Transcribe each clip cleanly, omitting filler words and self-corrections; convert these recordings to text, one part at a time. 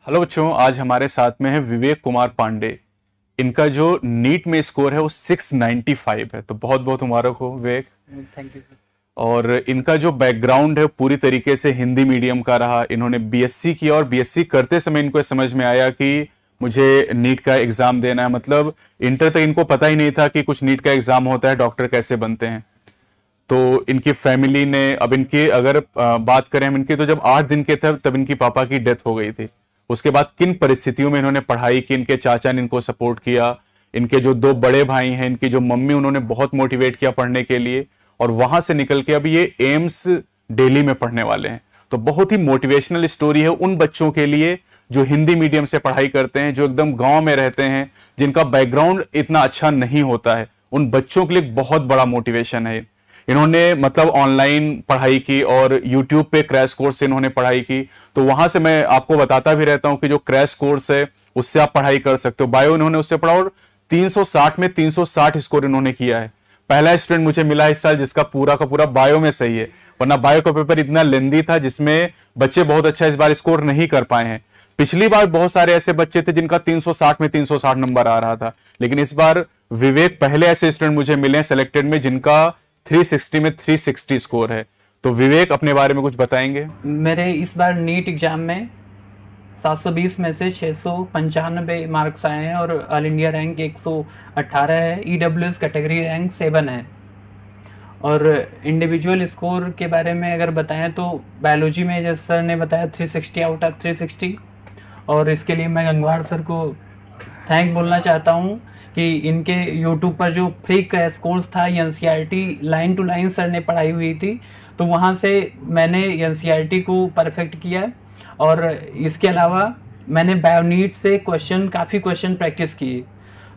Hello बच्चों, आज हमारे साथ में है विवेक कुमार पांडे। इनका जो नीट में स्कोर है वो 695 है, तो बहुत बहुत मुबारक हो विवेक। Thank you sir. और इनका जो बैकग्राउंड है पूरी तरीके से हिंदी मीडियम का रहा। इन्होंने बीएससी किया और बीएससी करते समय इनको समझ में आया कि मुझे नीट का एग्जाम देना है। मतलब इंटर तक इनको पता ही नहीं था कि कुछ नीट का एग्जाम होता है, डॉक्टर कैसे बनते हैं। तो इनकी फैमिली ने, अब इनकी अगर बात करें हम इनकी, तो जब 8 दिन के थे तब इनकी पापा की डेथ हो गई थी। उसके बाद किन परिस्थितियों में इन्होंने पढ़ाई की, इनके चाचा ने इनको सपोर्ट किया, इनके जो 2 बड़े भाई हैं, इनकी जो मम्मी, उन्होंने बहुत मोटिवेट किया पढ़ने के लिए। और वहां से निकल के अभी ये एम्स दिल्ली में पढ़ने वाले हैं। तो बहुत ही मोटिवेशनल स्टोरी है उन बच्चों के लिए जो हिंदी मीडियम से पढ़ाई करते हैं, जो एकदम गांव में रहते हैं, जिनका बैकग्राउंड इतना अच्छा नहीं होता है। उन बच्चों के लिए बहुत बड़ा मोटिवेशन है। इन्होंने मतलब ऑनलाइन पढ़ाई की और यूट्यूब पे क्रैश कोर्स से इन्होंने पढ़ाई की। तो वहां से मैं आपको बताता भी रहता हूं कि जो क्रैश कोर्स है उससे आप पढ़ाई कर सकते हो। बायो इन्होंने उससे पढ़ा और 360 में 360 स्कोर इन्होंने किया है। पहला स्टूडेंट मुझे मिला इस साल जिसका पूरा का पूरा बायो में सही है, वरना बायो का पेपर इतना लेंदी था जिसमें बच्चे बहुत अच्छा इस बार स्कोर नहीं कर पाए हैं। पिछली बार बहुत सारे ऐसे बच्चे थे जिनका 360 में 360 नंबर आ रहा था, लेकिन इस बार विवेक पहले ऐसे स्टूडेंट मुझे मिले हैं सिलेक्टेड में जिनका 360 में 360 स्कोर है। तो विवेक अपने बारे में कुछ बताएंगे? मेरे इस बार नीट एग्जाम में 720 में से 695 मार्क्स आए हैं और ऑल इंडिया रैंक 118 है। ईडब्ल्यूएस कैटेगरी रैंक 7 है। और इंडिविजुअल स्कोर के बारे में अगर बताएं तो बायोलॉजी में जैसे सर ने बताया 360 आउट ऑफ 360। और इसके लिए मैं गंगवार सर को थैंक बोलना चाहता हूँ कि इनके यूट्यूब पर जो फ्री क्रैश कोर्स था, NCERT line to line sir ने पढ़ाई हुई थी, तो वहाँ से मैंने एनसीईआरटी को परफेक्ट किया। और इसके अलावा मैंने बायोनीट से काफ़ी क्वेश्चन प्रैक्टिस किए।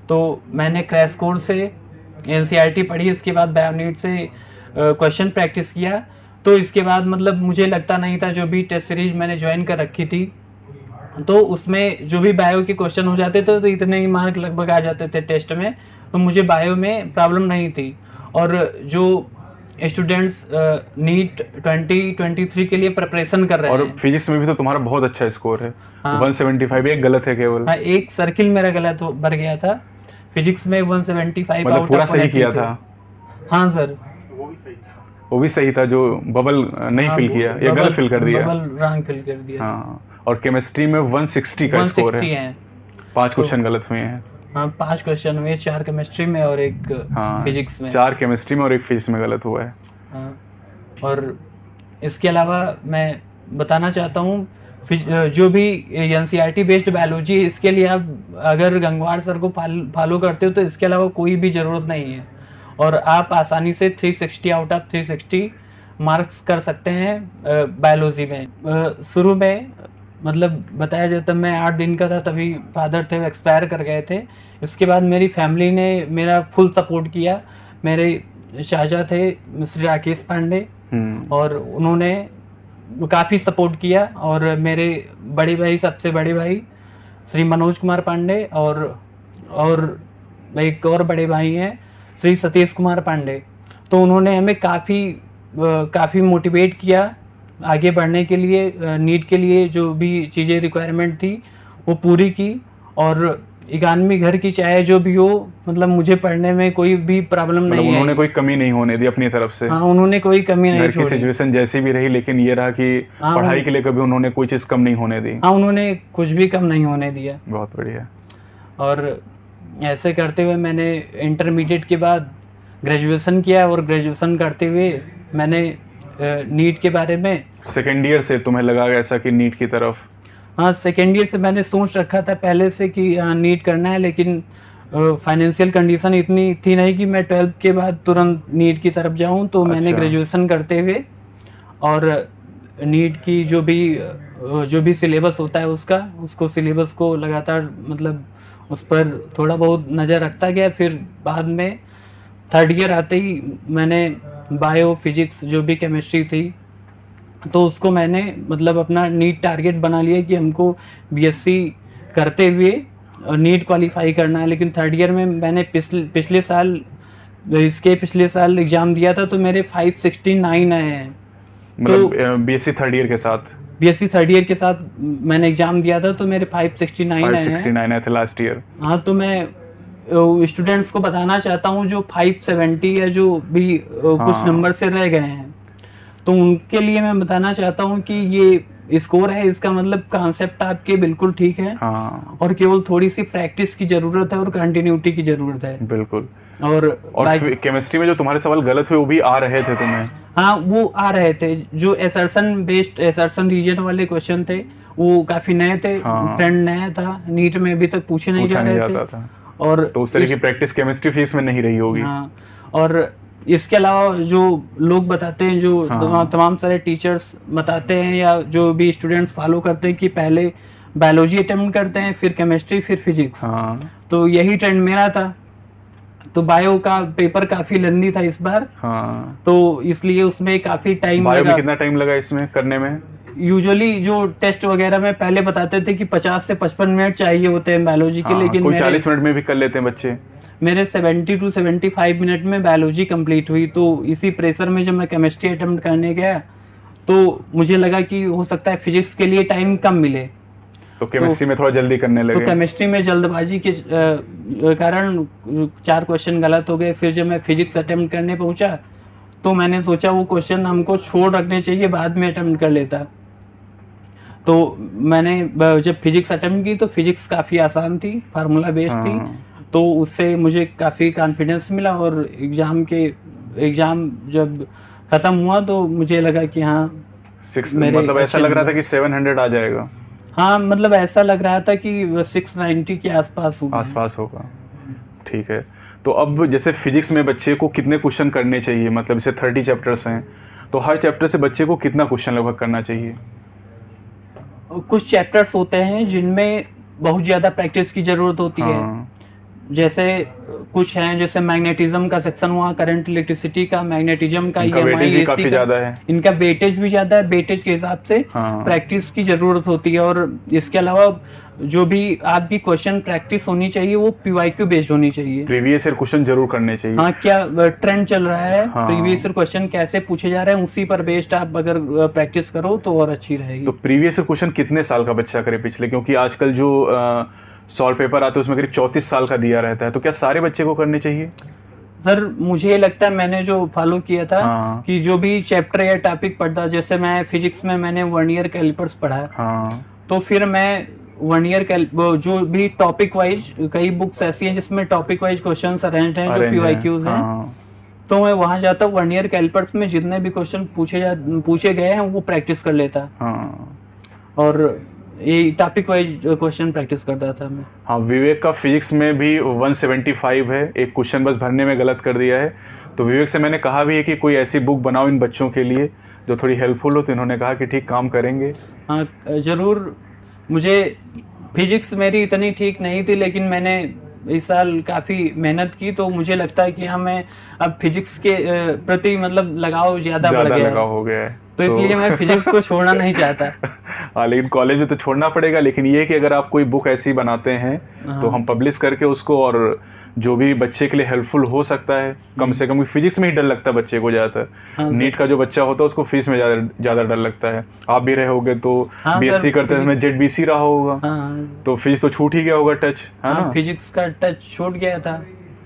तो मैंने क्रैश कोर्स से एनसीईआरटी पढ़ी, इसके बाद बायोनीट से क्वेश्चन प्रैक्टिस किया। तो इसके बाद मतलब मुझे लगता नहीं था, जो भी टेस्ट सीरीज मैंने ज्वाइन कर रखी थी तो उसमें जो भी बायो के क्वेश्चन हो जाते थे तो इतने ही मार्क लगभग आ जाते थे टेस्ट में, तो मुझे बायो में प्रॉब्लम नहीं थी। और जो स्टूडेंट्स नीट 2023 के लिए प्रिपरेशन कर रहे और हैं, फिजिक्स में भी तो तुम्हारा बहुत अच्छा स्कोर है। हाँ, 175, एक गलत है केवल। हाँ, एक सर्किल मेरा गलत भर गया था। फिजिक्स में 175 मतलब आउट पूरा ऑफ सही किया 182। था? हाँ सर, वो भी सही था, जो बबल नहीं हाँ, फिल किया या गलत फिल कर दिया? बबल रॉन्ग फिल कर दिया। हाँ, और केमिस्ट्री में 160 का स्कोर 160 है। है। 5 तो क्वेश्चन गलत हुए हैं। हाँ, 5 क्वेश्चन हुए, 4 केमिस्ट्री में और एक हाँ, फिजिक्स में। 4 केमिस्ट्री में और 1 फिजिक्स में गलत हुआ है। हाँ, और इसके अलावा मैं बताना चाहता हूँ जो भी एनसीईआरटी बेस्ड बायोलॉजी है, इसके लिए आप अगर गंगवार सर को फॉलो करते हो तो इसके अलावा कोई भी ज़रूरत नहीं है और आप आसानी से 360 आउट ऑफ 360 मार्क्स कर सकते हैं बायोलॉजी में। शुरू में मतलब बताया जाता, मैं 8 दिन का था तभी फादर थे वो एक्सपायर कर गए थे। इसके बाद मेरी फैमिली ने मेरा फुल सपोर्ट किया। मेरे चाचा थे श्री राकेश पांडे, और उन्होंने काफ़ी सपोर्ट किया। और मेरे बड़े भाई, सबसे बड़े भाई श्री मनोज कुमार पांडे, और एक और बड़े भाई हैं श्री सतीश कुमार पांडे। तो उन्होंने हमें काफ़ी मोटिवेट किया आगे बढ़ने के लिए। नीट के लिए जो भी चीज़ें रिक्वायरमेंट थी वो पूरी की। और इकानमी घर की चाहे जो भी हो, मतलब मुझे पढ़ने में कोई भी प्रॉब्लम नहीं है। उन्होंने कोई कमी नहीं होने दी अपनी तरफ से। हाँ, उन्होंने कोई कमी नहीं छोड़ी। घर की सिचुएशन जैसी भी रही, लेकिन ये रहा कि पढ़ाई के लिए कभी उन्होंने कोई चीज़ कम नहीं होने दी। हाँ, उन्होंने कुछ भी कम नहीं होने दिया। बहुत बढ़िया। और ऐसे करते हुए मैंने इंटरमीडिएट के बाद ग्रेजुएशन किया, और ग्रेजुएशन करते हुए मैंने नीट के बारे में सेकेंड ईयर से तुम्हें लगा ऐसा कि नीट की तरफ? हाँ, सेकेंड ईयर से मैंने सोच रखा था पहले से कि नीट करना है, लेकिन फाइनेंशियल कंडीशन इतनी थी नहीं कि मैं 12th के बाद तुरंत नीट की तरफ जाऊं। तो मैंने ग्रेजुएशन करते हुए और नीट की जो भी सिलेबस होता है उसको सिलेबस को लगातार मतलब उस पर थोड़ा बहुत नज़र रखता गया। फिर बाद में 3rd ईयर आते ही मैंने बायो, फिजिक्स, जो भी केमिस्ट्री थी, तो उसको मैंने मतलब अपना नीट टारगेट बना लिया कि हमको बीएससी करते हुए नीट क्वालिफाई करना है। लेकिन 3rd ईयर में मैंने पिछले साल एग्ज़ाम दिया था तो मेरे 569 आए हैं। मतलब बीएससी 3rd ईयर के साथ? बीएससी थर्ड ईयर के साथ मैंने एग्जाम दिया था, तो मेरे 569 आए हैं। 569 आए थे लास्ट ईयर। हाँ, तो मैं स्टूडेंट्स को बताना चाहता हूँ जो 570 या जो भी कुछ नंबर से रह गए हैं, तो उनके लिए मैं बताना चाहता हूँ कि ये स्कोर है, इसका मतलब कॉन्सेप्ट आपके बिल्कुल ठीक है। हाँ। और केवल थोड़ी सी प्रैक्टिस की जरूरत है और कंटिन्यूटी की जरूरत है। बिल्कुल। और केमिस्ट्री में जो तुम्हारे सवाल गलत हुए वो भी आ रहे थे तुम्हें? हाँ, वो आ रहे थे। जो एसर्शन रीजन वाले क्वेश्चन थे वो काफी नए थे। हाँ। ट्रेंड नया था, नीट में अभी तक पूछे नहीं जा रहे थे। और तो उस तरह की प्रैक्टिस केमिस्ट्री फिजिक्स में नहीं रही होगी। हाँ, और इसके अलावा जो लोग बताते हैं, जो तमाम सारे टीचर्स बताते हैं या जो भी स्टूडेंट्स फॉलो करते हैं कि पहले बायोलॉजी अटेम्प्ट करते हैं, फिर केमिस्ट्री, फिर फिजिक्स। हाँ। तो यही ट्रेंड मेरा था। तो बायो का पेपर काफी लंबी था इस बार। हाँ। तो इसलिए उसमें काफी टाइम बायो लगा। में कितना टाइम लगा इसमें करने में? यूजुअली जो टेस्ट वगैरह में पहले बताते थे कि 50 से 55 मिनट चाहिए होते हैं बायोलॉजी के। लेकिन कोई 40 मिनट में भी कर लेते हैं बच्चे। मेरे 70 to 75 मिनट में बायोलॉजी कंप्लीट हुई। तो इसी प्रेशर में जब मैं केमिस्ट्री अटेम्प्ट करने गया तो मुझे लगा कि हो सकता है फिजिक्स के लिए टाइम कम मिले, तो केमिस्ट्री में थोड़ा जल्दी करने लगे। तो केमिस्ट्री में जल्दबाजी के कारण 4 क्वेश्चन गलत हो गए। फिर जब मैं फिजिक्स अटेम्प्ट करने पहुंचा तो मैंने सोचा वो क्वेश्चन हमको छोड़ रखने चाहिए, बाद में अटेम्प्ट कर लेता। तो मैंने जब फिजिक्स अटेम्प्ट की तो फिजिक्स काफ़ी आसान थी, फार्मूला बेस्ड थी। तो उससे मुझे काफ़ी कॉन्फिडेंस मिला और एग्ज़ाम जब ख़त्म हुआ तो मुझे लगा कि हाँ, मतलब ऐसा लग रहा था कि 700 आ जाएगा। हाँ, मतलब ऐसा लग रहा था कि 690 के आसपास होगा। ठीक है। तो अब जैसे फिजिक्स में बच्चे को कितने क्वेश्चन करने चाहिए? मतलब जैसे 30 चैप्टर्स हैं, तो हर चैप्टर से बच्चे को कितना क्वेश्चन लगभग करना चाहिए? कुछ चैप्टर्स होते हैं जिनमें बहुत ज़्यादा प्रैक्टिस की ज़रूरत होती है। जैसे कुछ हैं, जैसे मैग्नेटिज्म का सेक्शन हुआ, करंट, इलेक्ट्रिसिटी का, मैग्नेटिज्म का, EMI काफी ज्यादा है, इनका वेटेज भी ज्यादा है। वेटेज के हिसाब से प्रैक्टिस की जरूरत होती है। और इसके अलावा जो भी आपकी क्वेश्चन प्रैक्टिस होनी चाहिए वो PYQ बेस्ड होनी चाहिए। प्रीवियस ईयर क्वेश्चन जरूर करने चाहिए। हाँ, क्या ट्रेंड चल रहा है, प्रीवियस ईयर क्वेश्चन कैसे पूछे जा रहे हैं, उसी पर बेस्ड आप अगर प्रैक्टिस करो तो और अच्छी रहेगी। तो प्रीवियस ईयर क्वेश्चन कितने साल का बच्चा करे पिछले? क्योंकि आजकल जो सॉल्व पेपर आते हैं उसमें करीब 34 साल का दिया रहता है, तो क्या सारे बच्चे को करने चाहिए? सर, मुझे लगता है मैंने जो फॉलो किया था कि जो भी चैप्टर या टॉपिक पढ़ता, जैसे मैं फिजिक्स में मैंने वर्नियर कैलिपर्स पढ़ा, तो फिर मैं वर्नियर जो भी टॉपिक वाइज, कई बुक्स ऐसी हैं जिसमें टॉपिक वाइज क्वेश्चंस अरेंज्ड हैं जो PYQs हैं, तो मैं वहां जाता हूँ, वर्नियर कैलिपर्स में जितने भी क्वेश्चन पूछे गए हैं वो प्रैक्टिस कर लेता। और ये टॉपिक वाइज क्वेश्चन प्रैक्टिस करता था मैं। हाँ, विवेक का फिजिक्स में भी 175 है, एक क्वेश्चन बस भरने में गलत कर दिया है। तो विवेक से मैंने कहा भी है कि कोई ऐसी बुक बनाओ इन बच्चों के लिए जो थोड़ी हेल्पफुल हो, तो इन्होंने कहा कि ठीक, काम करेंगे। हाँ, ज़रूर। मुझे फिजिक्स मेरी इतनी ठीक नहीं थी, लेकिन मैंने इस साल काफ़ी मेहनत की, तो मुझे लगता है कि हमें अब फिजिक्स के प्रति मतलब लगाव ज़्यादा बढ़ गया है। तो इसलिए मैं फिजिक्स को छोड़ना नहीं चाहता। हाँ, लेकिन कॉलेज में तो छोड़ना पड़ेगा। लेकिन ये कि अगर आप कोई बुक ऐसी बनाते हैं तो हम पब्लिश करके उसको, और जो भी बच्चे के लिए हेल्पफुल हो सकता है, कम से कम फिजिक्स में ही डर लगता है बच्चे को ज़्यादातर। नीट का जो बच्चा होता है उसको फिजिक्स में ज़्यादा डर लगता है। आप भी रहे होगे तो BSc करते समय ZBC रहा होगा, तो फिजिक्स तो छूट ही गया होगा टच, है ना? फिजिक्स का टच छूट गया था।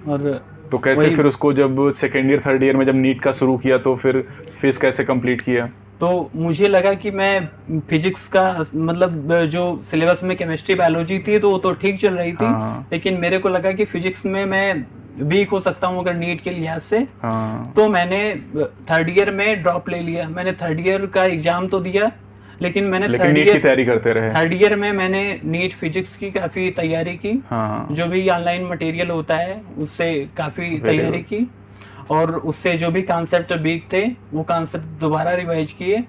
और तो कैसे फिर उसको जब सेकेंड ईयर थर्ड ईयर में जब नीट का शुरू किया तो फिर फिजिक्स कैसे कंप्लीट किया? तो मुझे लगा कि मैं फिजिक्स का मतलब जो सिलेबस में केमिस्ट्री बायोलॉजी थी तो वो तो ठीक चल रही थी, लेकिन मेरे को लगा कि फिजिक्स में मैं वीक हो सकता हूँ अगर नीट के लिहाज से। तो मैंने थर्ड ईयर में ड्रॉप ले लिया। मैंने थर्ड ईयर का एग्जाम तो दिया, लेकिन मैंने थर्ड ईयर की तैयारी करते रहे। थर्ड ईयर में मैंने नीट फिजिक्स की काफ़ी तैयारी की। जो भी ऑनलाइन मटेरियल होता है उससे काफ़ी तैयारी की, और उससे जो भी कॉन्सेप्ट वीक थे वो कॉन्सेप्ट दोबारा रिवाइज किए।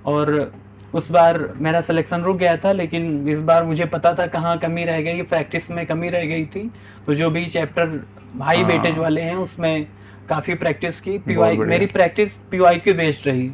और उस बार मेरा सिलेक्शन रुक गया था, लेकिन इस बार मुझे पता था कहाँ कमी रह गई, प्रैक्टिस में कमी रह गई थी। तो जो भी चैप्टर हाई वेटेज वाले हैं उसमें काफ़ी प्रैक्टिस की। मेरी प्रैक्टिस PYQ बेस्ड रही।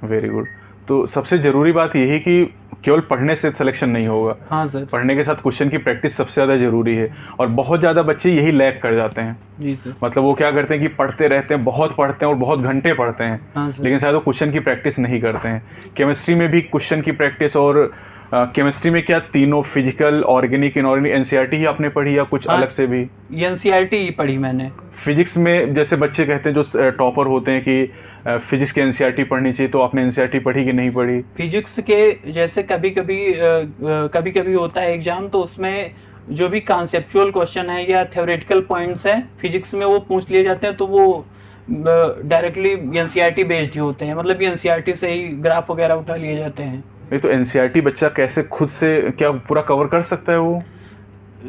Very good. तो सबसे ज़रूरी बात यही कि केवल पढ़ने से सिलेक्शन नहीं होगा। हाँ सर। पढ़ने के साथ क्वेश्चन की प्रैक्टिस सबसे ज़्यादा जरूरी है, और बहुत ज़्यादा बच्चे यही लैग कर जाते हैं। जी सर। मतलब वो क्या करते हैं कि पढ़ते रहते हैं, बहुत पढ़ते हैं और बहुत घंटे पढ़ते हैं, हाँ सर। लेकिन शायद वो क्वेश्चन की प्रैक्टिस नहीं करते हैं। केमिस्ट्री में भी क्वेश्चन की प्रैक्टिस, और केमिस्ट्री में क्या तीनों, फिजिकल, ऑर्गेनिक, इनऑर्गेनिक, एनसीईआरटी ही आपने पढ़ी या कुछ अलग से भी? एनसीईआरटी पढ़ी मैंने। फिजिक्स में जैसे बच्चे कहते हैं जो टॉपर होते हैं कि फिजिक्स के एनसीईआरटी पढ़नी चाहिए, तो आपने एनसीईआरटी पढ़ी कि नहीं पढ़ी? फिजिक्स के जैसे कभी कभी होता है एग्जाम, तो उसमें जो भी कॉन्सेप्चुअल क्वेश्चन है या थ्योरेटिकल पॉइंट्स हैं फिजिक्स में वो पूछ लिए जाते हैं, तो वो डायरेक्टली एनसीईआरटी बेस्ड ही होते हैं। मतलब एनसीईआरटी से ही ग्राफ वगैरह उठा लिए जाते हैं। नहीं तो एनसीईआरटी बच्चा कैसे खुद से क्या पूरा कवर कर सकता है? वो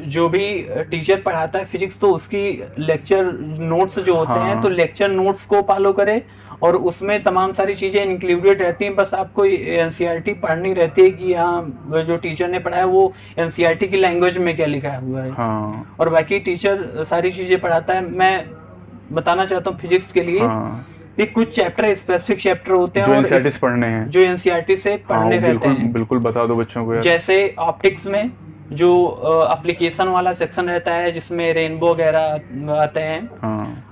जो भी टीचर पढ़ाता है फिजिक्स, तो उसकी लेक्चर नोट्स जो होते हैं, तो लेक्चर नोट्स को फॉलो करे, और उसमें तमाम सारी चीज़ें इंक्लूडेड रहती हैं। बस आपको एनसीईआरटी पढ़नी रहती है कि हाँ जो टीचर ने पढ़ाया वो एनसीईआरटी की लैंग्वेज में क्या लिखा हुआ है। हाँ। और बाकी टीचर सारी चीज़ें पढ़ाता है। मैं बताना चाहता हूँ फिजिक्स के लिए कि कुछ चैप्टर स्पेसिफिक चैप्टर होते हैं जो एनसीईआरटी से पढ़ने हैं, जो एनसीईआरटी से पढ़ने रहते हैं। बिल्कुल बता दो बच्चों को यार। जैसे ऑप्टिक्स में जो एप्लीकेशन वाला सेक्शन रहता है, जिसमें रेनबो वगैरह आते हैं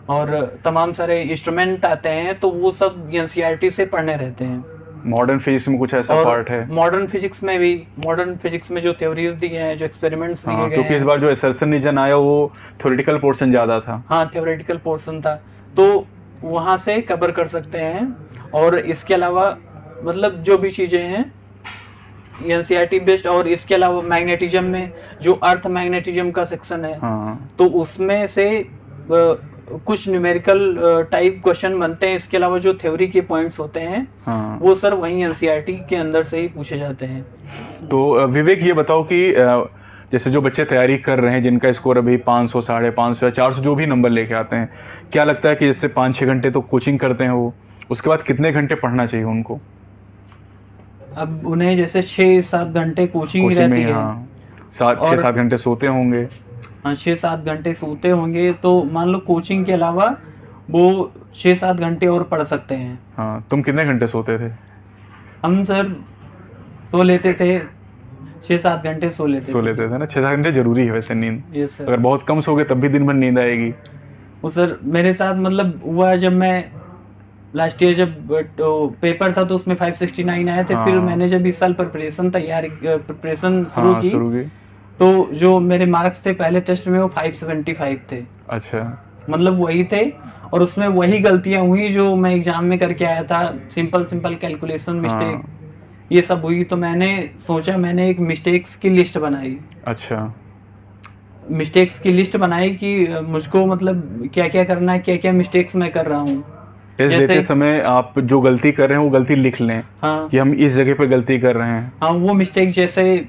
और तमाम सारे इंस्ट्रूमेंट आते हैं, तो वो सब एनसीईआरटी से पढ़ने रहते हैं। मॉडर्न फिजिक्स में कुछ ऐसा पार्ट है? मॉडर्न फिजिक्स में भी, मॉडर्न फिजिक्स में जो थ्योरीज दी हैं, जो एक्सपेरिमेंट्स दिए गए, क्योंकि इस बार जो एसर्सन रीजन आया वो थ्योरेटिकल पोर्शन ज्यादा था। हाँ, थ्योरेटिकल पोर्शन था, तो वहां से कवर कर सकते हैं। और इसके अलावा मतलब जो भी चीजें हैं एनसीईआरटी बेस्ड, और इसके अलावा मैग्नेटिज्म में जो अर्थ मैग्नेटिज्म का सेक्शन है, तो उसमें से कुछ न्यूमेरिकल टाइप क्वेश्चन बनते हैं। इसके अलावा जो थ्योरी के पॉइंट्स होते हैं वो सर वहीं एनसीईआरटी के अंदर से ही पूछे जाते हैं। तो विवेक ये बताओ कि जैसे जो बच्चे तैयारी कर रहे हैं, जिनका स्कोर अभी 500, 550 या 400 जो भी नंबर लेके आते हैं, क्या लगता है कि जैसे 5-6 घंटे तो कोचिंग करते हैं वो, उसके बाद कितने घंटे पढ़ना चाहिए उनको? अब उन्हें जैसे 6-7 घंटे कोचिंग रहती है। 6-7 घंटे सोते होंगे। हाँ, 6-7 घंटे सोते होंगे, तो मान लो कोचिंग के अलावा वो 6-7 घंटे और पढ़ सकते हैं। हाँ, तुम कितने घंटे सोते थे? हम सर सो लेते थे, 6-7 घंटे सो लेते थे ना। 6-7 घंटे जरूरी है वैसे नींद। Yes sir. अगर बहुत कम सोगे तब भी दिन भर नींद आएगी। वो सर मेरे साथ मतलब हुआ, जब मैं लास्ट ईयर जब पेपर था तो उसमें 569 आए थे। फिर मैंने जब इस साल प्रिपरेशन शुरू की, तो जो मेरे मार्क्स थे पहले टेस्ट में वो 575 थे। अच्छा, मतलब वही थे, और उसमें वही गलतियां हुई जो मैं एग्जाम में करके आया था। सिंपल कैलकुलेशन मिस्टेक ये सब हुई। तो मैंने सोचा, मैंने एक मिस्टेक्स की लिस्ट बनाई। अच्छा, मिस्टेक्स की लिस्ट बनाई कि मुझको मतलब क्या क्या करना है, क्या क्या मिस्टेक्स मैं कर रहा हूँ। टेस्ट देते समय आप जो गलती कर रहे हैं वो गलती लिख लें। हाँ, कि हम इस जगह पे गलती कर रहे हैं। हाँ, वो मिस्टेक जैसे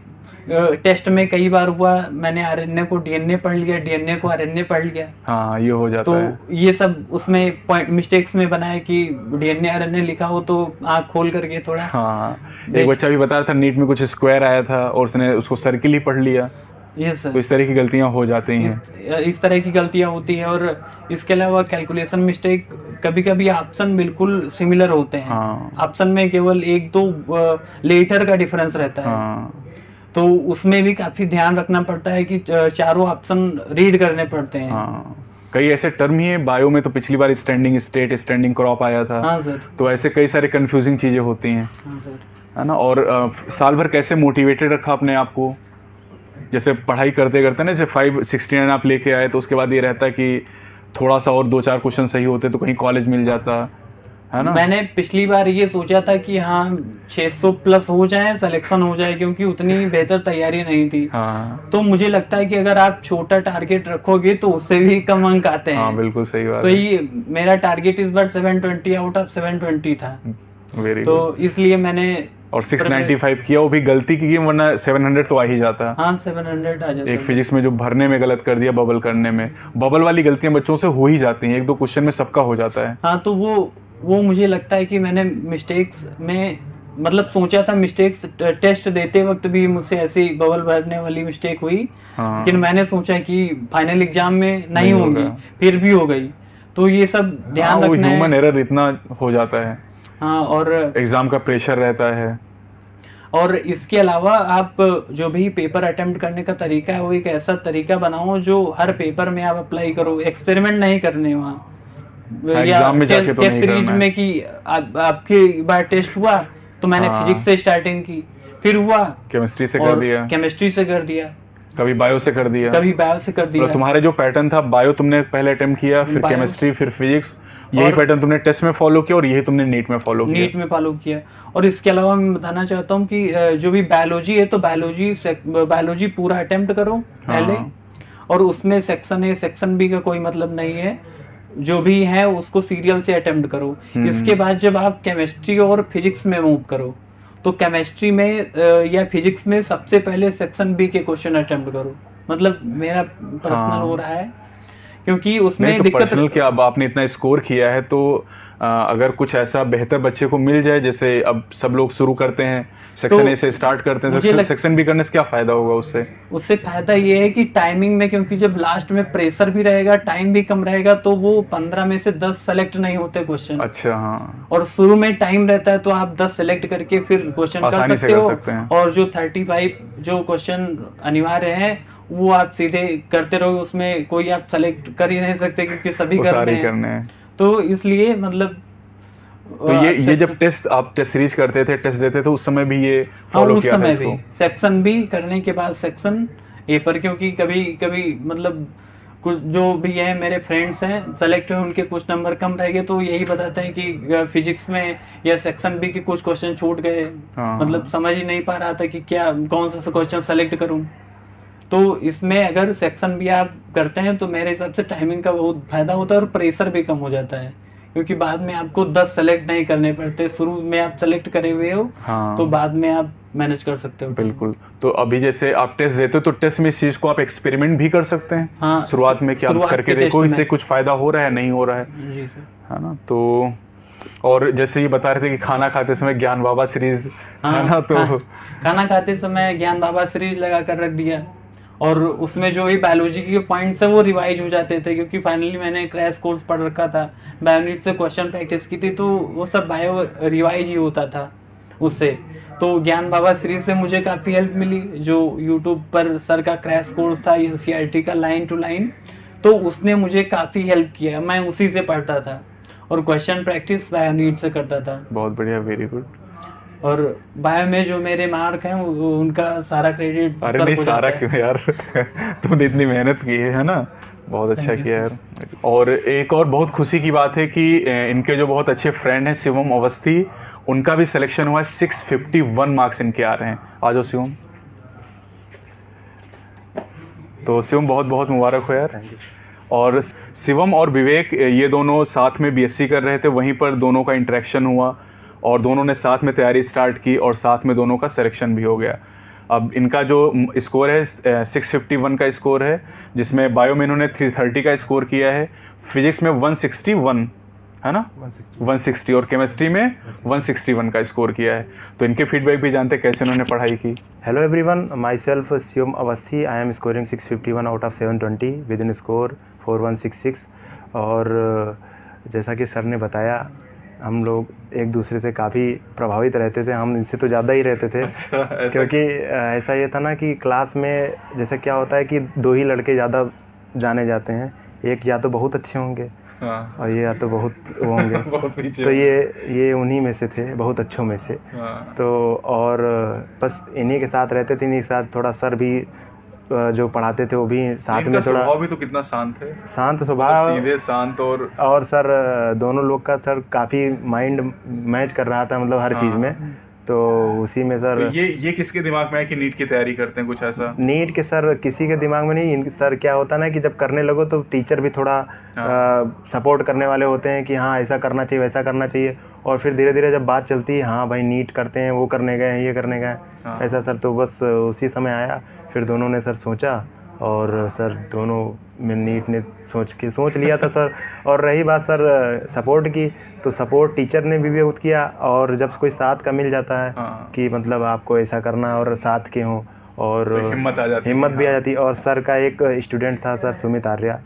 टेस्ट में कई बार हुआ, मैंने आरएनए को डीएनए पढ़ लिया, डीएनए को आरएनए पढ़ लिया। हाँ, ये हो जाता है। तो ये सब उसमें पॉइंट मिस्टेक्स में बनाया कि डीएनए आरएनए लिखा हो तो आँख खोल करके थोड़ा। हाँ, एक बच्चा भी बता रहा था नीट में कुछ स्क्वायर आया था और उसने उसको सर्किल ही पढ़ लिया। Yes sir. तो इस तरह की गलतियां हो जाती हैं। इस तरह की गलतियां होती हैं। और इसके अलावा कैलकुलेशन मिस्टेक, कभी कभी ऑप्शन बिल्कुल सिमिलर होते हैं। ऑप्शन में केवल 1-2 लेटर का डिफरेंस रहता है। तो उसमें भी काफी ध्यान रखना पड़ता है कि चारों ऑप्शन रीड करने पड़ते हैं। कई ऐसे टर्म ही है बायो में, तो पिछली बार स्टैंडिंग स्टेट, स्टैंडिंग क्रॉप आया था। हाँ सर। तो ऐसे कई सारे कंफ्यूजिंग चीजें होती हैं। हाँ सर। है ना। और साल भर कैसे मोटिवेटेड रखा अपने आप को? जैसे पढ़ाई करते करते ना, जैसे 569 आप लेके आए, तो उसके बाद ये रहता कि थोड़ा सा और 2-4 क्वेश्चन सही होते तो कहीं कॉलेज मिल जाता, है ना। मैंने पिछली बार ये सोचा था कि हाँ 600 प्लस हो जाए, सिलेक्शन हो जाए, क्योंकि उतनी बेहतर तैयारी नहीं थी। तो मुझे लगता है कि अगर आप छोटा टारगेट रखोगे तो उससे भी कम अंक आते हैं। बिल्कुल सही बात। तो ये मेरा टारगेट इस बार 720 आउट ऑफ 720 था। तो इसलिए मैंने और 695 किया, वो भी गलती की, वरना 700 तो आ ही जाता। हाँ, 700 आ जाता। एक फिजिक्स में जो भरने में गलत कर दिया, बबल करने में, बबल वाली गलतियां बच्चों से हो ही जाती हैं, 1-2 क्वेश्चन में सबका हो जाता है। हाँ, तो वो मुझे लगता है कि मैंने मिस्टेक्स में मतलब सोचा था, मिस्टेक्स टेस्ट देते वक्त भी मुझसे ऐसी बबल भरने वाली मिस्टेक हुई। लेकिन मैंने सोचा कि फाइनल एग्जाम में नहीं होगी, फिर भी हो गई। तो ये सब ध्यान रखना है। ह्यूमन एरर इतना हो जाता है। हाँ, और एग्जाम का प्रेशर रहता है। और इसके अलावा आप जो भी पेपर अटेम्प्ट करने का तरीका है वो एक ऐसा तरीका बनाओ जो हर पेपर में आप अप्लाई करो, एक्सपेरिमेंट नहीं करने वहाँ या एग्जाम में जाके तो टेस्ट नहीं सीरीज करना है। में कि आपकी बार टेस्ट हुआ तो मैंने हाँ। फिजिक्स से स्टार्टिंग की, फिर हुआ केमिस्ट्री से कर और दिया, केमिस्ट्री से कर दिया, कभी बायो से कर दिया, कभी बायो से कर मतलब दिया। तुम्हारे जो पैटर्न था, बायो तुमने पहले अटेम्प्ट किया, फिर बायो केमिस्ट्री, फिर फिजिक्स, यही और पैटर्न तुमने टेस्ट में फॉलो किया और यही तुमने नीट में फॉलो किया। नीट में फॉलो किया। और इसके अलावा मैं बताना चाहता हूँ कि जो भी बायोलॉजी है तो बायोलॉजी पूरा अटेम्प्ट करो पहले, और उसमें सेक्शन ए सेक्शन बी का कोई मतलब नहीं है, जो भी है उसको सीरियल से अटेम्प्ट करो। इसके बाद जब आप केमिस्ट्री और फिजिक्स में मूव करो तो केमिस्ट्री में या फिजिक्स में सबसे पहले सेक्शन बी के क्वेश्चन अटेम्प्ट करो, मतलब मेरा पर्सनल हो रहा है, क्योंकि उसमें नहीं तो दिक्कत पर्सनल क्या, अब आपने इतना स्कोर किया है तो अगर कुछ ऐसा बेहतर बच्चे को मिल जाए, जैसे अब सब लोग शुरू करते हैं सेक्शन ए से स्टार्ट करते हैं, तो सेक्शन बी करने से क्या फायदा होगा उससे? उससे फायदा ये है कि टाइमिंग में, क्योंकि जब लास्ट में प्रेशर भी रहेगा, टाइम भी कम रहेगा, तो वो 15 में से 10 सेलेक्ट नहीं होते क्वेश्चन। अच्छा, हाँ। और शुरू में टाइम रहता है तो आप 10 सेलेक्ट करके फिर क्वेश्चन कर सकते हो, और जो 35 जो क्वेश्चन अनिवार्य है वो आप सीधे करते रहो, उसमें कोई आप सेलेक्ट कर ही नहीं सकते क्योंकि सभी करने हैं। तो इसलिए मतलब तो ये जब आप टेस्ट सीरीज करते थे, टेस्ट देते थे, उस समय भी ये फॉलो किया था इसको? सेक्शन बी करने के बाद सेक्शन ए पर, क्योंकि कभी कभी मतलब कुछ जो भी है मेरे फ्रेंड्स हैं सेलेक्ट हुए, उनके कुछ नंबर कम रह गए तो यही बताते हैं कि फिजिक्स में या सेक्शन बी के कुछ क्वेश्चन छूट गए, मतलब समझ ही नहीं पा रहा था कि क्या कौन सा क्वेश्चन सेलेक्ट करूं। तो इसमें अगर सेक्शन बी आप करते हैं तो मेरे हिसाब से टाइमिंग का बहुत फायदा होता है और प्रेशर भी कम हो जाता है, क्योंकि बाद में आपको 10 सेलेक्ट नहीं करने पड़ते, शुरू में आप सेलेक्ट करे हुए हो। हाँ। तो बाद में आप मैनेज कर सकते हो। बिल्कुल। तो अभी जैसे आप टेस्ट देते हो तो टेस्ट में इस चीज को आप एक्सपेरिमेंट भी कर सकते हैं। हाँ, शुरुआत में क्या करके देखो इससे कुछ फायदा हो रहा है नहीं हो रहा है। जी सर। है ना। तो और जैसे ये बता रहे थे कि खाना खाते समय ज्ञान बाबा सीरीज, है ना, तो खाना खाते समय ज्ञान बाबा सीरीज लगा कर रख दिया, और उसमें जो भी बायोलॉजी के पॉइंट्स है वो रिवाइज हो जाते थे, क्योंकि फाइनली मैंने क्रैश कोर्स पढ़ रखा था, बायोनीट से क्वेश्चन प्रैक्टिस की थी, तो वो सब बायो रिवाइज ही होता था उससे। तो ज्ञान बाबा सीरीज से मुझे काफ़ी हेल्प मिली, जो यूट्यूब पर सर का क्रैश कोर्स था NCERT का लाइन टू लाइन, तो उसने मुझे काफ़ी हेल्प किया, मैं उसी से पढ़ता था और क्वेश्चन प्रैक्टिस बायोनीट से करता था। बहुत बढ़िया, वेरी गुड। और बायो में जो मेरे मार्क हैं उनका सारा क्रेडिट। अरे नहीं, सारा क्यों यार तुमने इतनी मेहनत की है ना, बहुत अच्छा किया यार। और एक और बहुत खुशी की बात है कि इनके जो बहुत अच्छे फ्रेंड हैं शिवम अवस्थी, उनका भी सिलेक्शन हुआ है। 651 मार्क्स इनके आ रहे हैं। आ जाओ शिवम। तो शिवम बहुत बहुत मुबारक हो यार। और शिवम और विवेक ये दोनों साथ में BSc कर रहे थे, वहीं पर दोनों का इंटरेक्शन हुआ और दोनों ने साथ में तैयारी स्टार्ट की और साथ में दोनों का सिलेक्शन भी हो गया। अब इनका जो स्कोर है 651 का स्कोर है, जिसमें बायो में इन्होंने 330 का स्कोर किया है, फिजिक्स में 161 है ना, 160, और केमिस्ट्री में 161 का स्कोर किया है। तो इनके फीडबैक भी जानते कैसे उन्होंने पढ़ाई की। Hello everyone, my self Shivam Awasthi, I am scoring 651 out of 720 with in score 4166। और जैसा कि सर ने बताया, हम लोग एक दूसरे से काफ़ी प्रभावित रहते थे, हम इनसे तो ज़्यादा ही रहते थे। अच्छा, क्योंकि ऐसा ये था ना कि क्लास में जैसे क्या होता है कि 2 ही लड़के ज़्यादा जाने जाते हैं, एक या तो बहुत अच्छे होंगे और ये या तो बहुत वो होंगे तो ये उन्हीं में से थे, बहुत अच्छों में से। तो और बस इन्हीं के साथ रहते थे, इन्हीं के साथ थोड़ा सर भी जो पढ़ाते थे वो भी साथ में। थोड़ा स्वभाव भी तो कितना शांत है, शांत स्वभाव, सीधे शांत। और सर दोनों लोग का सर काफ़ी माइंड मैच कर रहा था, मतलब हर चीज़ में। तो उसी में सर तो ये किसके दिमाग में है कि नीट की तैयारी करते हैं, कुछ ऐसा? नीट के सर किसी के दिमाग में नहीं। सर क्या होता है ना कि जब करने लगो तो टीचर भी थोड़ा सपोर्ट करने वाले होते हैं कि हाँ ऐसा करना चाहिए, वैसा करना चाहिए। और फिर धीरे धीरे जब बात चलती है, हाँ भाई नीट करते हैं, वो करने गए हैं, ये करने गए, ऐसा सर। तो बस उसी समय आया, फिर दोनों ने सर सोचा और सर दोनों में नीट ने सोच लिया था सर। और रही बात सर सपोर्ट की, तो सपोर्ट टीचर ने भी बहुत किया। और जब कोई साथ का मिल जाता है कि मतलब आपको ऐसा करना और साथ के हों, और तो हिम्मत भी आ जाती। और सर का एक स्टूडेंट था सर सुमित आर्या,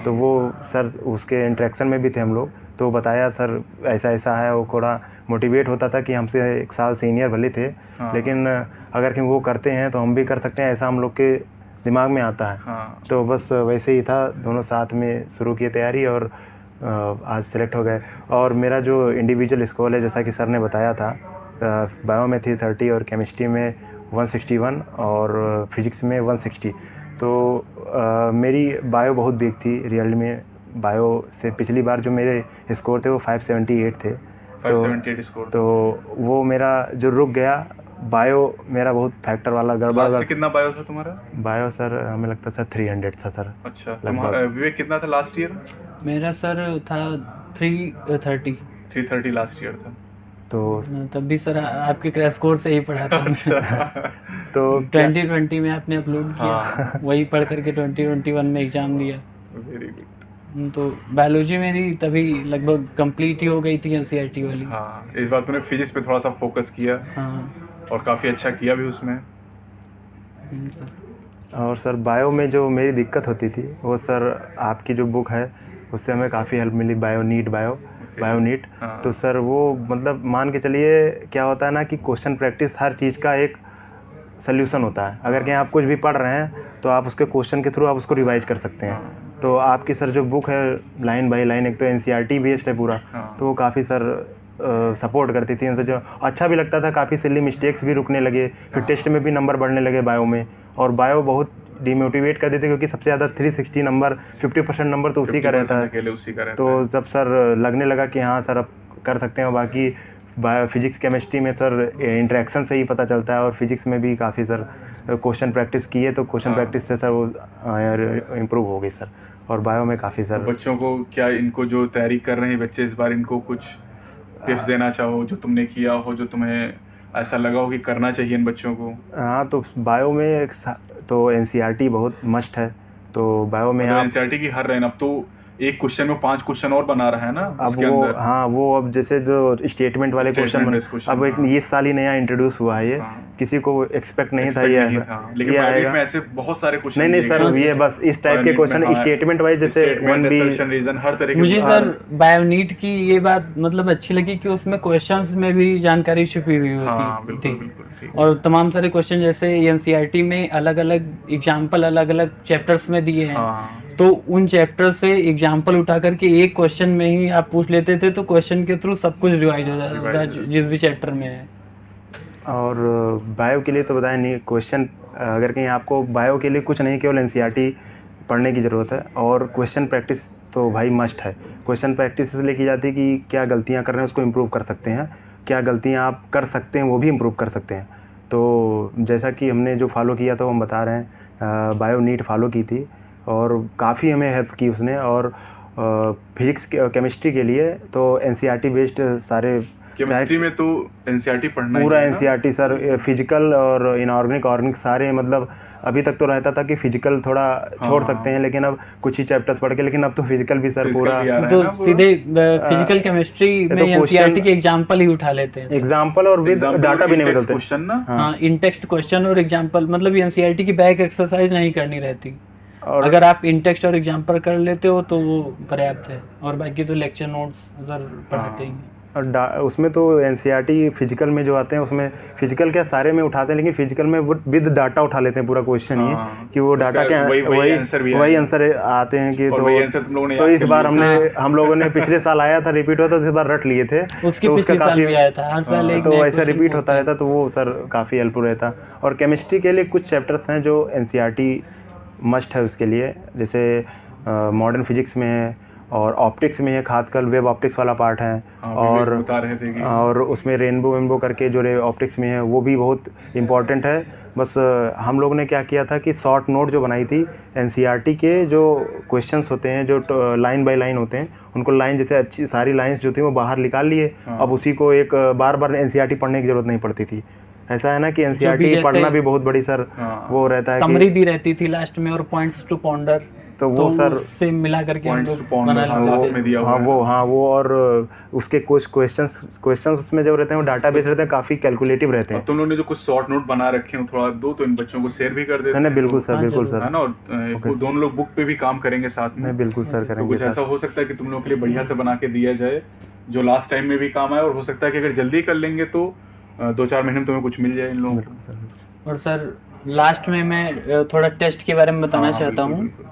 तो वो सर उसके इंटरेक्शन में भी थे हम लोग, तो बताया सर ऐसा ऐसा है, वो थोड़ा मोटिवेट होता था कि हमसे 1 साल सीनियर भले थे, लेकिन अगर कहीं वो करते हैं तो हम भी कर सकते हैं, ऐसा हम लोग के दिमाग में आता है। तो बस वैसे ही था, दोनों साथ में शुरू किए तैयारी और आज सेलेक्ट हो गए। और मेरा जो इंडिविजुअल स्कोर है, जैसा कि सर ने बताया था, बायो में थी 30 और केमिस्ट्री में 161 और फिजिक्स में 160। तो मेरी बायो बहुत वीक थी रियल में। बायो से पिछली बार जो मेरे स्कोर थे वो 578 थे, 578 स्कोर, तो वो मेरा जो रुक गया। बायो मेरा बहुत फैक्टर वाला गड़बड़। कितना बायो था तुम्हारा? बायो सर हमें लगता था 300 था सर। अच्छा, तुम्हारा विवेक कितना था लास्ट ईयर? मेरा सर था 330 लास्ट ईयर था। तो तब भी सर आपके क्रैश कोर्स से ही पढ़ा था। तो 2020 में आपने अपलोड किया, वही पढ़ करके 2021 में एग्जाम दिया। Very good. तो बायोलॉजी मेरी तभी लगभग कंप्लीट ही हो गई थी, एनसीईआरटी वाली। हाँ, इस बार तूने फिजिक्स पे थोड़ा सा फोकस किया। और काफ़ी अच्छा किया भी उसमें। और सर बायो में जो मेरी दिक्कत होती थी वो सर आपकी जो बुक है उससे हमें काफ़ी हेल्प मिली, बायो नीट। तो सर वो मतलब मान के चलिए क्या होता है ना कि क्वेश्चन प्रैक्टिस हर चीज़ का एक सल्यूशन होता है। अगर कहीं आप कुछ भी पढ़ रहे हैं तो आप उसके क्वेश्चन के थ्रू आप उसको रिवाइज कर सकते हैं। तो आपकी सर जो बुक है लाइन बाय लाइन, एक तो एनसीईआरटी बेस्ड है पूरा, तो वो काफ़ी सर सपोर्ट करती थी उनसे, जो अच्छा भी लगता था। काफ़ी सिली मिस्टेक्स भी रुकने लगे, फिर टेस्ट में भी नंबर बढ़ने लगे बायो में। और बायो बहुत डिमोटिवेट कर देते क्योंकि सबसे ज़्यादा 360 नंबर, 50% नंबर तो उसी का रहता है। तो जब सर लगने लगा कि हाँ सर अब कर सकते हैं, बाकी बायो फिजिक्स केमिस्ट्री में सर इंटरेक्शन से ही पता चलता है। और फिजिक्स में भी काफ़ी सर क्वेश्चन प्रैक्टिस किए, तो क्वेश्चन प्रैक्टिस से सर वो इम्प्रूव हो गई सर। और बायो में काफ़ी सर बच्चों को क्या, इनको जो तैयारी कर रहे हैं बच्चे इस बार, इनको कुछ टिप्स देना चाहो जो तुमने किया हो, जो तुम्हें ऐसा लगा हो कि करना चाहिए इन बच्चों को? हाँ, तो बायो में तो एनसीईआरटी बहुत मस्ट है। तो बायो में एनसीईआरटी की हर लाइन, अब तो एक क्वेश्चन में 5 क्वेश्चन और बना रहा है ना अब वो अंदर। हाँ, वो अब जैसे जो स्टेटमेंट वाले क्वेश्चन अब एक ये साल ही नया इंट्रोड्यूस हुआ है, ये किसी को एक्सपेक्ट नहीं था ये, लेकिन बायो में ऐसे बहुत सारे क्वेश्चन नहीं सर, ये बस इस टाइप के क्वेश्चन स्टेटमेंट वाइज, जैसे रीजन हर तरह के। मुझे सर बायोनीट की ये बात मतलब अच्छी लगी कि उसमें क्वेश्चंस में भी जानकारी छुपी हुई होती थी। और तमाम सारे क्वेश्चन जैसे एनसीईआरटी में अलग अलग एग्जाम्पल अलग अलग चैप्टर्स में दिए हैं, तो उन चैप्टर से एग्जाम्पल उठा करके एक क्वेश्चन में ही आप पूछ लेते थे, तो क्वेश्चन के थ्रू सब कुछ रिवाइज हो जाता था जिस भी चैप्टर में है। और बायो के लिए तो बताया नहीं, क्वेश्चन अगर कहीं आपको बायो के लिए कुछ नहीं, केवल एनसीईआरटी पढ़ने की ज़रूरत है। और क्वेश्चन प्रैक्टिस तो भाई मस्ट है। क्वेश्चन प्रैक्टिस इसलिए की जाती है कि क्या गलतियाँ कर रहे हैं उसको इम्प्रूव कर सकते हैं, क्या गलतियाँ आप कर सकते हैं वो भी इम्प्रूव कर सकते हैं। तो जैसा कि हमने जो फॉलो किया था वो हम बता रहे हैं, बायो नीट फॉलो की थी और काफ़ी हमें हेल्प की उसने। और फिजिक्स केमिस्ट्री के लिए तो एनसीईआरटी बेस्ड सारे, केमिस्ट्री में तो एनसीईआरटी पढ़ना पूरा एनसीईआरटी सर, फिजिकल और इनऑर्गेनिक ऑर्गेनिक सारे, मतलब अभी तक तो रहता था कि फिजिकल थोड़ा छोड़ सकते हैं, लेकिन अब कुछ ही चैप्टर्स पढ़ के, लेकिन अब तो फिजिकल भी सर पूरा, तो सीधे फिजिकल केमिस्ट्री में एनसीईआरटी के एग्जांपल ही उठा लेते हैं, एग्जांपल और विद डाटा भी नहीं बदलते क्वेश्चन ना। हाँ, इन टेक्स्ट क्वेश्चन और एग्जांपल, मतलब एनसीईआरटी की बैक एक्सरसाइज नहीं करनी रहती। और अगर आप इन टेक्स्ट और एग्जांपल कर लेते हो तो वो पर्याप्त है, और बाकी तो लेक्चर नोट्स सर पढ़ाते हैं। और उसमें तो एनसीईआरटी फिजिकल में जो आते हैं उसमें फिजिकल क्या सारे में उठाते हैं, लेकिन फिजिकल में विद डाटा उठा लेते हैं पूरा क्वेश्चन ही, कि वो डाटा क्या वही आंसर आते हैं कि तो इस बार हम लोगों ने पिछले साल आया था, रिपीट हुआ था, इस बार रट लिए थे, उसके पिछले साल भी आया था, हर साल एक, तो ऐसा रिपीट होता रहता, तो वो सर काफ़ी हेल्पफुल रहता। और केमिस्ट्री के लिए कुछ चैप्टर्स हैं जो एनसीईआरटी मस्ट है उसके लिए, जैसे मॉडर्न फिजिक्स में है और ऑप्टिक्स में है, खासकर वेब ऑप्टिक्स वाला पार्ट है। और उसमें रेनबो करके जो ऑप्टिक्स में है वो भी बहुत इम्पॉर्टेंट है। बस हम लोग ने क्या किया था कि शॉर्ट नोट जो बनाई थी एनसीईआरटी के जो क्वेश्चंस होते हैं, जो लाइन बाय लाइन होते हैं, उनको लाइन जैसे अच्छी सारी लाइंस जो थी वो बाहर निकाल लिए। अब उसी को एक बार एनसीईआरटी पढ़ने की जरूरत नहीं पड़ती थी। ऐसा है ना कि एनसीईआरटी पढ़ना भी बहुत बड़ी सर वो रहता है, समरी दी रहती थी लास्ट में और पॉइंट्स टू पॉन्डर, तो वो सर उससे मिला करके हम लोग पॉइंट बना लेते थे। में दिया हुआ है। हाँ वो और उसके कुछ क्वेश्चंस उसमें जो रहते हैं वो डाटाबेस रहते हैं, काफ़ी कैलकुलेटिव रहते और हैं। तुम लोगों ने जो कुछ शॉर्ट नोट बना रखे हो थोड़ा दो तो इन बच्चों को शेयर भी कर देते नहीं हैं। बिल्कुल तो, सर, हाँ, बिल्कुल जरूर। सर। है ना, और वो दोनों लोग बुक पे भी काम करेंगे साथ में। नहीं बिल्कुल सर, तो करेंगे कुछ ऐसा सर। हो सकता है कि तुम लोगों के लिए बढ़िया से बना के दिया जाए जो लास्ट टाइम में भी काम आए, और हो सकता है कि अगर जल्दी कर लेंगे तो 2-4 महीने में तुम्हें कुछ मिल जाए इन लोगों बिल्कुल को। सर। और सर लास्ट में मैं थोड़ा टेस्ट के बारे में बताना हाँ, चाहता बिल्कुल, हूँ बिल्कुल।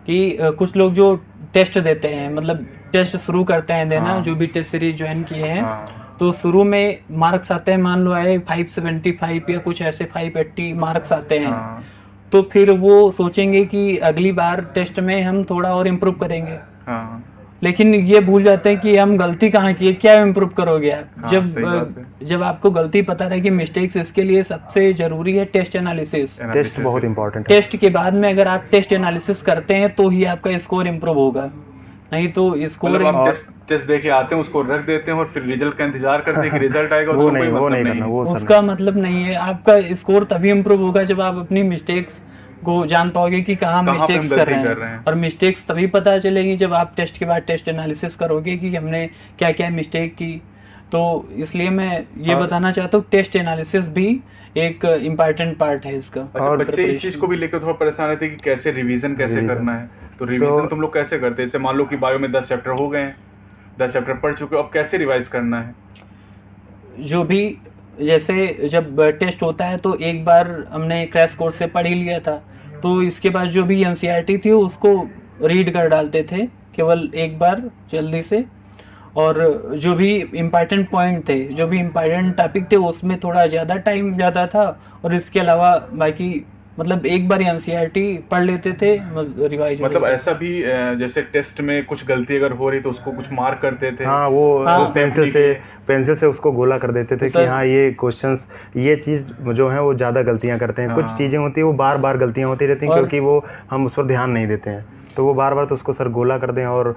कि कुछ लोग जो टेस्ट देते हैं, मतलब टेस्ट शुरू करते हैं देना, हाँ। जो भी टेस्ट सीरीज ज्वाइन किए हैं, हाँ। तो शुरू में मार्क्स आते हैं, मान लो आए 575 या कुछ ऐसे 580 मार्क्स आते हैं। हाँ। तो फिर वो सोचेंगे कि अगली बार टेस्ट में हम थोड़ा और इम्प्रूव करेंगे, हाँ। लेकिन ये भूल जाते हैं कि हम गलती कहाँ की है, क्या इम्प्रूव करोगे आप। हाँ, सही बात है। जब आपको गलती पता रहे कि मिस्टेक्स, इसके लिए सबसे जरूरी है टेस्ट एनालिसिस। टेस्ट बहुत इंपॉर्टेंट है। टेस्ट के बाद में अगर आप टेस्ट एनालिसिस करते हैं तो ही आपका स्कोर इम्प्रूव होगा, नहीं तो स्कोर मतलब आप टेस्ट दे के आते हैं, उसको रख देते हैं और फिर रिजल्ट का इंतजार करते हैं कि रिजल्ट आएगा, वो उसका नहीं, कोई वो मतलब नहीं नहीं करना, है। वो सर उसका मतलब नहीं है। आपका स्कोर तभी इम्प्रूव होगा जब आप अपनी मिस्टेक्स को जान पाओगे कि कहाँ पे हम मिस्टेक्स गलती कर रहे हैं। और मिस्टेक्स तभी पता चलेगी जब आप टेस्ट के बाद टेस्ट एनालिसिस करोगे कि हमने क्या क्या मिस्टेक की। तो इसलिए मैं ये बताना चाहता हूँ, टेस्ट एनालिसिस भी एक इम्पॉर्टेंट पार्ट है इसका। अच्छा, और बच्चे इस चीज को भी लेकर थोड़ा परेशान रहते हैं कि कैसे रिवीजन कैसे करना है। तो रिवीजन तुम लोग कैसे करते हैं? जैसे मान लो कि बायो में 10 चैप्टर हो गए हैं, 10 चैप्टर पढ़ चुके हो, अब कैसे रिवाइज करना है? जो भी, जैसे जब टेस्ट होता है तो एक बार हमने क्रैश कोर्स से पढ़ ही लिया था, तो इसके बाद जो भी एनसीईआरटी थी उसको रीड कर डालते थे केवल एक बार जल्दी से, और जो भी इम्पॉर्टेंट पॉइंट थे, जो भी इम्पॉर्टेंट टॉपिक थे, उसमें थोड़ा ज़्यादा टाइम ज़्यादा था। और इसके अलावा बाकी मतलब एक बार एनसीईआरटी पढ़ लेते थे, रिवाइज। मतलब ऐसा भी जैसे टेस्ट में कुछ गलती अगर हो रही तो उसको कुछ मार्क करते थे। हाँ, वो पेंसिल से उसको गोला कर देते थे कि हाँ ये क्वेश्चंस, ये चीज़ जो है वो ज़्यादा गलतियाँ करते हैं। कुछ चीज़ें होती है वो बार बार गलतियाँ होती रहती हैं, क्योंकि वो हम उस पर ध्यान नहीं देते हैं, तो वो बार बार तो उसको सर गोला कर दें और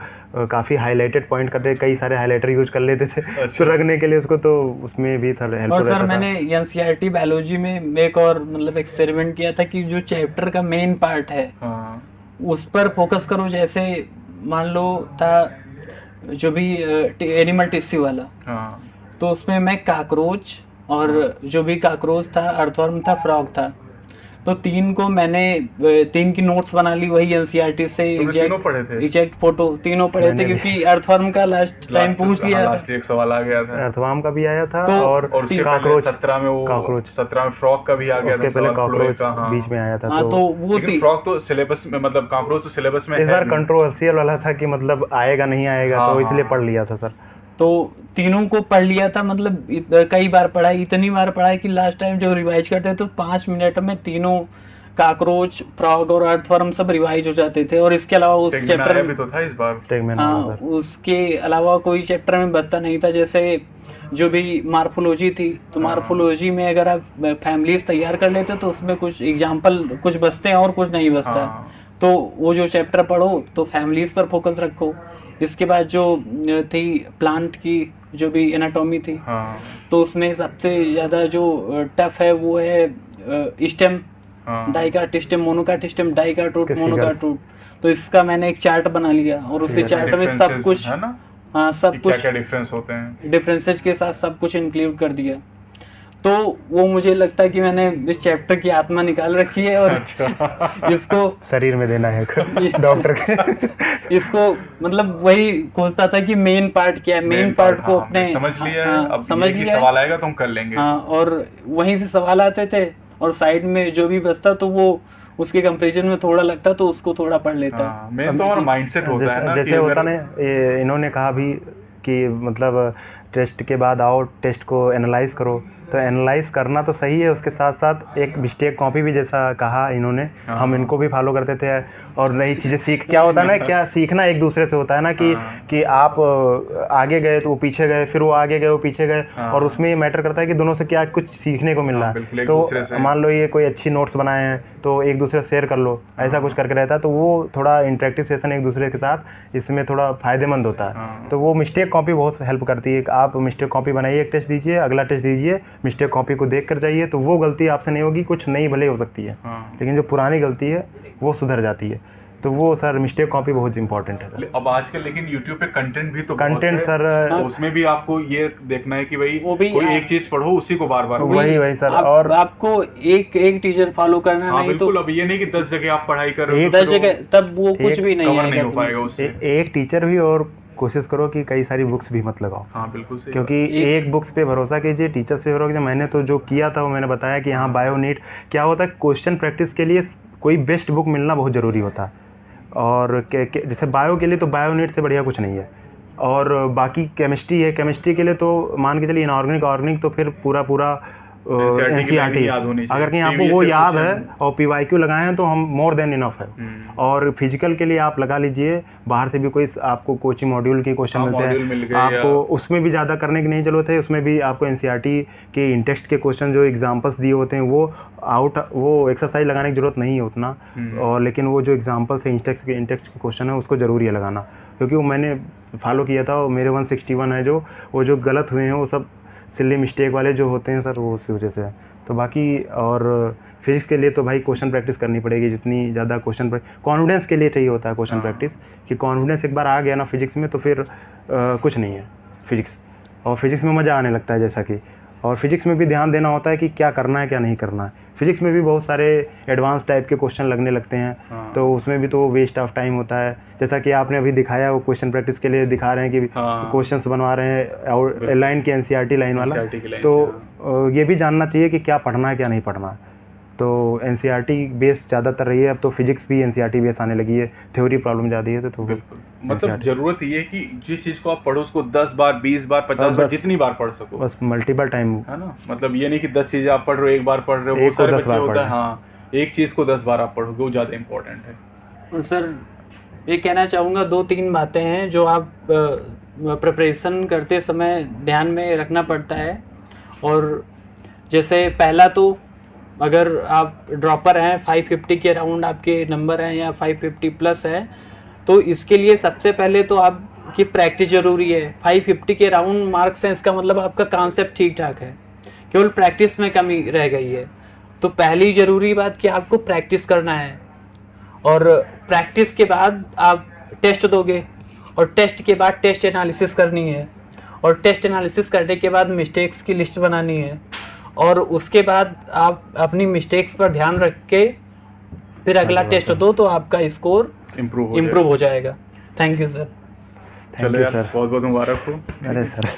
काफ़ी हाईलाइटेड पॉइंट कर दे, कई सारे हाईलाइटर यूज कर लेते थे तो रखने के लिए उसको, तो उसमें भी सर हेल्प और सर मैंने एनसीईआरटी बायोलॉजी में एक और मतलब एक्सपेरिमेंट किया था कि जो चैप्टर का मेन पार्ट है उस पर फोकस करो। जैसे मान लो था जो भी एनिमल टिश्यू वाला, तो उसमें मैं काकरोच और जो भी काकरोच था, अर्थवर्म था, फ्रॉग था, तो तीन को मैंने तीन की नोट्स बना ली वही एनसीईआरटी से, एग्जैक्ट फोटो तीनों पढ़े थे, क्योंकि अर्थवर्म का लास्ट टाइम पूछ लिया था, लास्ट एक सवाल आ गया था, अर्थवर्म का भी आया था, तो और उसके काकरोच 17 में वो 17 में फ्रॉग का भी आ गया था, उसके पहले काकरोच बीच में आया था। हाँ, तो वो फ्रॉग तो सिलेबस में, मतलब काकरोच तो सिलेबस में इस बार कंट्रोवर्शियल वाला था कि मतलब आएगा नहीं आएगा, तो इसलिए पढ़ लिया था सर। तो तीनों को पढ़ लिया था, मतलब कई बार पढ़ा, इतनी बार पढ़ा कि लास्ट टाइम जब रिवाइज करते तो 5 मिनट में तीनों काकरोच, फ्रॉग और अर्थवर्म सब रिवाइज हो जाते थे। और इसके अलावा उस चैप्टर में भी तो था इस बार, हाँ, उसके अलावा कोई चैप्टर में बचता नहीं था। जैसे जो भी मार्फोलॉजी थी, तो मार्फोलॉजी में अगर आप फैमिलीज तैयार कर लेते तो उसमें कुछ एग्जाम्पल कुछ बचते हैं और कुछ नहीं बचता। तो वो जो चैप्टर पढ़ो तो फैमिलीज पर फोकस रखो। इसके बाद जो थी प्लांट की जो भी एनाटॉमी थी, तो उसमें सबसे ज़्यादा जो टफ है वो है स्टेम, डाइकार्टिस्टम, मोनोकार्टिस्टम, डाइकार्टोट, मोनोकार्टोट। तो इसका मैंने एक चार्ट बना लिया और उसी चार्ट में सब कुछ, हाँ, सब कुछ क्या डिफरेंस होते हैं, डिफरेंसेस के साथ सब कुछ इंक्लूड कर दिया। तो वो मुझे लगता है कि मैंने इस चैप्टर की आत्मा निकाल रखी है और इसको शरीर में देना है डॉक्टर के इसको मतलब वही खोजता था कि मेन पार्ट क्या है, मेन पार्ट को अपने समझ लिया, अब समझ लिया, सवाल आएगा तो हम कर लेंगे। हाँ, और वहीं से सवाल आते थे और साइड में जो भी बचता तो वो उसके कंपैरिजन में थोड़ा लगता तो उसको थोड़ा पढ़ लेता। मेन तो हमारा माइंडसेट होता है ना, जैसे होता ना, इन्होंने कहा भी कि मतलब टेस्ट के बाद आओ, टेस्ट को एनालाइज करो, तो एनालाइज करना तो सही है, उसके साथ साथ एक मिस्टेक कॉपी भी, जैसा कहा इन्होंने, हम इनको भी फॉलो करते थे। और नई चीज़ें क्या होता है ना, क्या सीखना एक दूसरे से होता है ना, कि आप आगे गए तो वो पीछे गए, फिर वो आगे गए वो पीछे गए, और उसमें ये मैटर करता है कि दोनों से क्या कुछ सीखने को मिल रहा है। तो मान लो ये कोई अच्छी नोट्स बनाए हैं तो एक दूसरे से शेयर कर लो, ऐसा कुछ करके रहता है, तो वो थोड़ा इंटरेक्टिव सेशन एक दूसरे के साथ, इसमें थोड़ा फायदेमंद होता है। तो वो मिस्टेक कॉपी बहुत हेल्प करती है। आप मिस्टेक कॉपी बनाइए, एक टेस्ट दीजिए, अगला टेस्ट दीजिए, मिस्टेक कॉपी को देख कर जाइए, तो वो गलती आपसे नहीं होगी, कुछ नई भले हो सकती है, लेकिन जो पुरानी गलती है वो सुधर जाती है। तो वो सर मिस्टेक कॉपी बहुत इंपॉर्टेंट है सर। अब आजकल लेकिन YouTube पे कंटेंट भी तो कंटेंट सर तो उसमें भी आपको ये देखना है कि भाई वो भी कोई एक चीज पढ़ो उसी को बार बार वही सर। और आपको एक टीचर फॉलो करना नहीं तो बिल्कुल। अब ये नहीं कि 10 जगह आप पढ़ाई कर रहे हो 10 जगह तब वो कुछ भी नहीं कवर नहीं हो पाएगा उससे। एक टीचर भी और कोशिश करो कि कई सारी बुक्स भी मत लगाओ। हाँ बिल्कुल सही। क्योंकि एक बुक्स पे भरोसा कीजिए, टीचर्स पे भरोसा कीजिए। मैंने तो जो किया था वो मैंने बताया कि यहाँ बायोनीट क्या होता है, क्वेश्चन प्रैक्टिस के लिए कोई बेस्ट बुक मिलना बहुत ज़रूरी होता है। और जैसे बायो के लिए तो बायोनीट से बढ़िया कुछ नहीं है। और बाकी केमिस्ट्री है, केमिस्ट्री के लिए तो मान के चलिए इनऑर्गेनिक ऑर्गेनिक तो फिर पूरा NCERT अगर कहीं आपको वो याद है और PYQ लगाए हैं तो हम मोर देन इनफ है। और फिजिकल के लिए आप लगा लीजिए, बाहर से भी कोई आपको कोचिंग मॉड्यूल के क्वेश्चन मिलते हैं, आपको उसमें भी ज़्यादा करने की नहीं जरूरत है। उसमें भी आपको NCERT के इंटेक्स्ट के क्वेश्चन जो एग्जाम्पल्स दिए होते हैं वो एक्सरसाइज लगाने की जरूरत नहीं है उतना। और लेकिन वो जो एग्जाम्पल्स है इंटेक्स्ट के क्वेश्चन है उसको ज़रूरी है लगाना, क्योंकि वो मैंने फॉलो किया था और मेरे 161 है वो जो गलत हुए हैं वो सब सिली मिस्टेक वाले जो होते हैं सर, वो उस वजह से है। तो बाकी और फिजिक्स के लिए तो भाई क्वेश्चन प्रैक्टिस करनी पड़ेगी, जितनी ज़्यादा क्वेश्चन कॉन्फिडेंस के लिए चाहिए होता है क्वेश्चन प्रैक्टिस, कि कॉन्फिडेंस एक बार आ गया ना फिजिक्स में तो फिर कुछ नहीं है फिजिक्स। और फिजिक्स में मज़ा आने लगता है जैसा कि। और फिजिक्स में भी ध्यान देना होता है कि क्या करना है क्या नहीं करना है। फिजिक्स में भी बहुत सारे एडवांस टाइप के क्वेश्चन लगने लगते हैं, तो उसमें भी तो वेस्ट ऑफ टाइम होता है। जैसा कि आपने अभी दिखाया, वो क्वेश्चन प्रैक्टिस के लिए दिखा रहे हैं कि क्वेश्चंस बनवा रहे हैं और लाइन की NCERT लाइन वाला, तो ये भी जानना चाहिए कि क्या पढ़ना है क्या नहीं पढ़ना है। तो NCERT बेस ज़्यादातर रही है, अब तो फिजिक्स भी NCERT बेस आने लगी है, थ्योरी प्रॉब्लम ज़्यादा है तो बिल्कुल। मतलब जरूरत ये है कि जिस चीज को आप पढ़ो उसको 10 बार 20 बार 50 बार जितनी बार पढ़ सको, बस मल्टीपल टाइम, है ना। मतलब ये नहीं कि 10 चीजें आप पढ़ रहे हो एक बार पढ़ रहे हो, बहुत सारे बच्चे होता है हाँ एक चीज को 10 बार आप पढ़ोगे वो ज्यादा इंपॉर्टेंट है। और सर ये कहना चाहूँगा 2-3 बातें हैं जो आप प्रिपरेशन करते समय ध्यान में रखना पड़ता है। और जैसे पहला तो अगर आप ड्रॉपर हैं, 550 के अराउंड आपके नंबर हैं या 550 प्लस है, तो इसके लिए सबसे पहले तो आपकी प्रैक्टिस ज़रूरी है। 550 के अराउंड मार्क्स हैं, इसका मतलब आपका कॉन्सेप्ट ठीक ठाक है, केवल प्रैक्टिस में कमी रह गई है। तो पहली ज़रूरी बात कि आपको प्रैक्टिस करना है, और प्रैक्टिस के बाद आप टेस्ट दोगे, और टेस्ट के बाद टेस्ट एनालिसिस करनी है, और टेस्ट एनालिसिस करने के बाद मिस्टेक्स की लिस्ट बनानी है, और उसके बाद आप अपनी मिस्टेक्स पर ध्यान रख के फिर अगला टेस्ट दो तो आपका स्कोर इम्प्रूव हो जाएगा। Thank you sir. चलो यार बहुत बहुत मुबारक हो। अरे सर